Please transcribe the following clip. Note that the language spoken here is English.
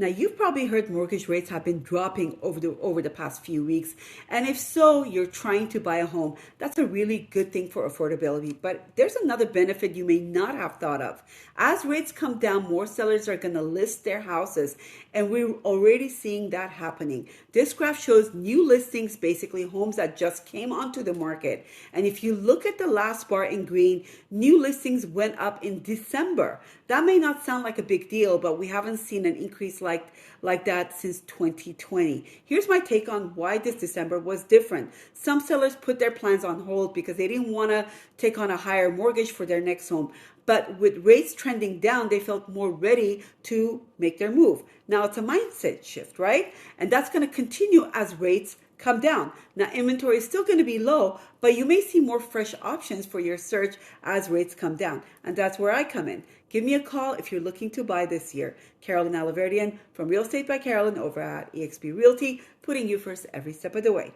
Now, you've probably heard mortgage rates have been dropping over the past few weeks. And if so, you're trying to buy a home. That's a really good thing for affordability. But there's another benefit you may not have thought of. As rates come down, more sellers are going to list their houses. And we're already seeing that happening. This graph shows new listings, basically homes that just came onto the market. And if you look at the last bar in green, new listings went up in December. That may not sound like a big deal, but we haven't seen an increase like that since 2020. Here's my take on why this December was different. Some sellers put their plans on hold because they didn't want to take on a higher mortgage for their next home. But with rates trending down, they felt more ready to make their move. Now it's a mindset shift, right? And that's going to continue as rates come down. Now, inventory is still going to be low, but you may see more fresh options for your search as rates come down. And that's where I come in. Give me a call if you're looking to buy this year. Carolyn Alaverdian from Real Estate by Carolyn over at eXp Realty, putting you first every step of the way.